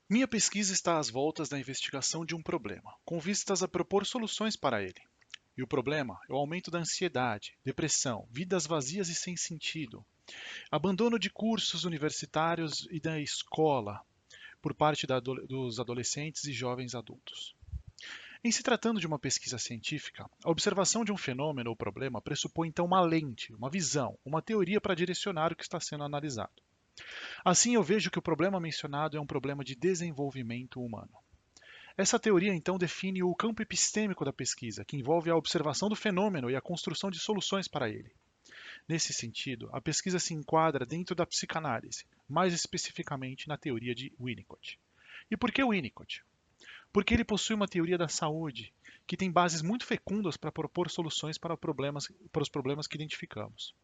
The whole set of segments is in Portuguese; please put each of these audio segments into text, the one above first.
Minha pesquisa está às voltas da investigação de um problema, com vistas a propor soluções para ele. E o problema é o aumento da ansiedade, depressão, vidas vazias e sem sentido, abandono de cursos universitários e da escola por parte dos adolescentes e jovens adultos. Em se tratando de uma pesquisa científica, a observação de um fenômeno ou problema pressupõe então uma lente, uma visão, uma teoria para direcionar o que está sendo analisado. Assim, eu vejo que o problema mencionado é um problema de desenvolvimento humano. Essa teoria então define o campo epistêmico da pesquisa, que envolve a observação do fenômeno e a construção de soluções para ele. Nesse sentido, a pesquisa se enquadra dentro da psicanálise, mais especificamente na teoria de Winnicott. E por que Winnicott? Porque ele possui uma teoria da saúde que tem bases muito fecundas para propor soluções para os problemas que identificamos.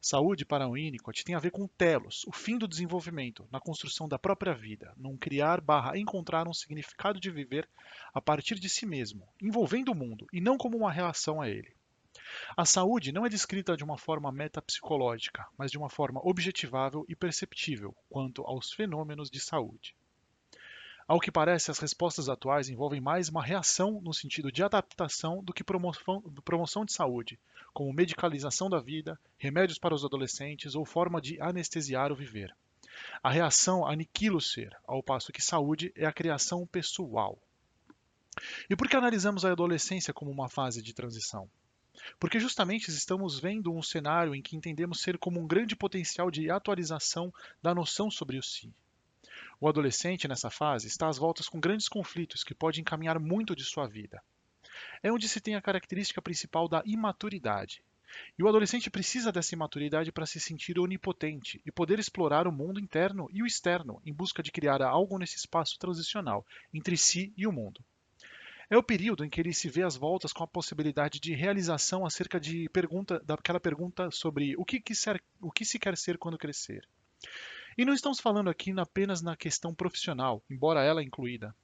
Saúde para Winnicott tem a ver com o telos, o fim do desenvolvimento, na construção da própria vida, num criar/encontrar um significado de viver a partir de si mesmo, envolvendo o mundo e não como uma reação a ele. A saúde não é descrita de uma forma metapsicológica, mas de uma forma objetivável e perceptível quanto aos fenômenos de saúde. Ao que parece, as respostas atuais envolvem mais uma reação no sentido de adaptação do que promoção de saúde, como medicalização da vida, remédios para os adolescentes ou forma de anestesiar o viver. A reação aniquila o ser, ao passo que saúde é a criação pessoal. E por que analisamos a adolescência como uma fase de transição? Porque justamente estamos vendo um cenário em que entendemos ser como um grande potencial de atualização da noção sobre o si. O adolescente, nessa fase, está às voltas com grandes conflitos que pode encaminhar muito de sua vida. É onde se tem a característica principal da imaturidade. E o adolescente precisa dessa imaturidade para se sentir onipotente e poder explorar o mundo interno e o externo em busca de criar algo nesse espaço transicional entre si e o mundo. É o período em que ele se vê às voltas com a possibilidade de realização acerca daquela pergunta sobre o que se quer ser quando crescer. E não estamos falando aqui apenas na questão profissional, embora ela incluída.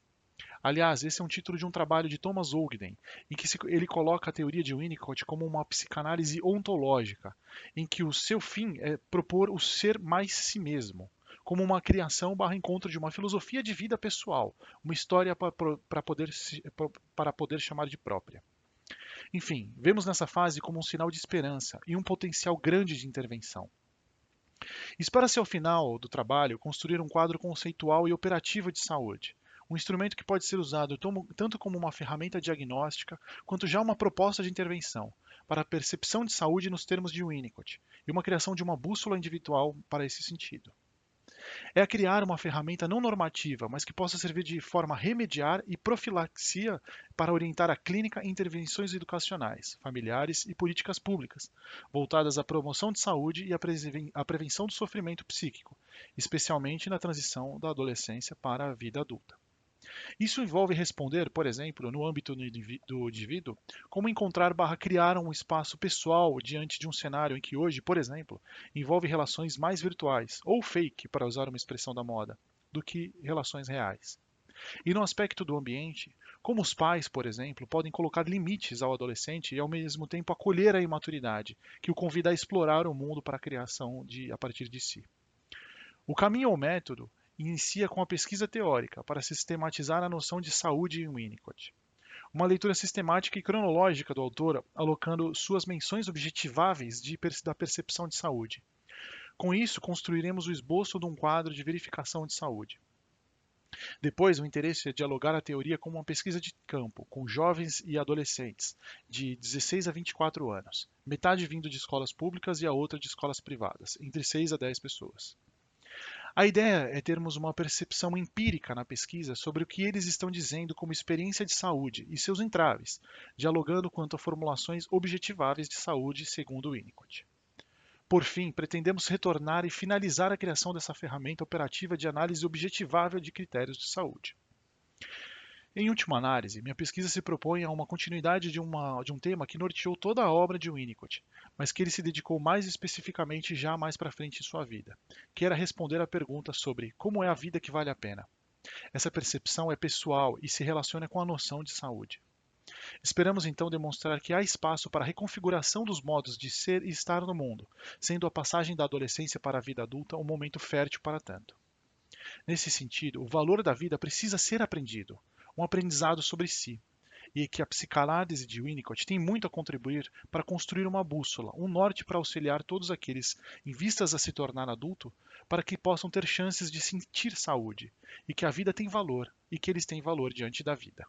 Aliás, esse é um título de um trabalho de Thomas Ogden, em que ele coloca a teoria de Winnicott como uma psicanálise ontológica, em que o seu fim é propor o ser mais si mesmo, como uma criação/encontro de uma filosofia de vida pessoal, uma história para poder chamar de própria. Enfim, vemos nessa fase como um sinal de esperança e um potencial grande de intervenção. Espera-se ao final do trabalho construir um quadro conceitual e operativo de saúde, um instrumento que pode ser usado tanto como uma ferramenta diagnóstica, quanto já uma proposta de intervenção, para a percepção de saúde nos termos de Winnicott, e uma criação de uma bússola individual para esse sentido. É a criar uma ferramenta não normativa, mas que possa servir de forma a remediar e profilaxia para orientar a clínica em intervenções educacionais, familiares e políticas públicas, voltadas à promoção de saúde e à prevenção do sofrimento psíquico, especialmente na transição da adolescência para a vida adulta. Isso envolve responder, por exemplo, no âmbito do indivíduo, como encontrar/criar um espaço pessoal diante de um cenário em que hoje, por exemplo, envolve relações mais virtuais, ou fake, para usar uma expressão da moda, do que relações reais. E no aspecto do ambiente, como os pais, por exemplo, podem colocar limites ao adolescente e ao mesmo tempo acolher a imaturidade, que o convida a explorar o mundo para a criação a partir de si. O caminho ou método inicia com a pesquisa teórica para sistematizar a noção de saúde em Winnicott. Uma leitura sistemática e cronológica do autor, alocando suas menções objetiváveis da percepção de saúde. Com isso, construiremos o esboço de um quadro de verificação de saúde. Depois, o interesse é dialogar a teoria com uma pesquisa de campo, com jovens e adolescentes, de 16 a 24 anos, metade vindo de escolas públicas e a outra de escolas privadas, entre 6 a 10 pessoas. A ideia é termos uma percepção empírica na pesquisa sobre o que eles estão dizendo como experiência de saúde e seus entraves, dialogando quanto a formulações objetiváveis de saúde segundo Winnicott. Por fim, pretendemos retornar e finalizar a criação dessa ferramenta operativa de análise objetivável de critérios de saúde. Em última análise, minha pesquisa se propõe a uma continuidade de um tema que norteou toda a obra de Winnicott, mas que ele se dedicou mais especificamente já mais para frente em sua vida, que era responder à pergunta sobre como é a vida que vale a pena. Essa percepção é pessoal e se relaciona com a noção de saúde. Esperamos então demonstrar que há espaço para a reconfiguração dos modos de ser e estar no mundo, sendo a passagem da adolescência para a vida adulta um momento fértil para tanto. Nesse sentido, o valor da vida precisa ser aprendido, um aprendizado sobre si, e que a psicanálise de Winnicott tem muito a contribuir para construir uma bússola, um norte para auxiliar todos aqueles em vistas a se tornar adulto, para que possam ter chances de sentir saúde, e que a vida tem valor, e que eles têm valor diante da vida.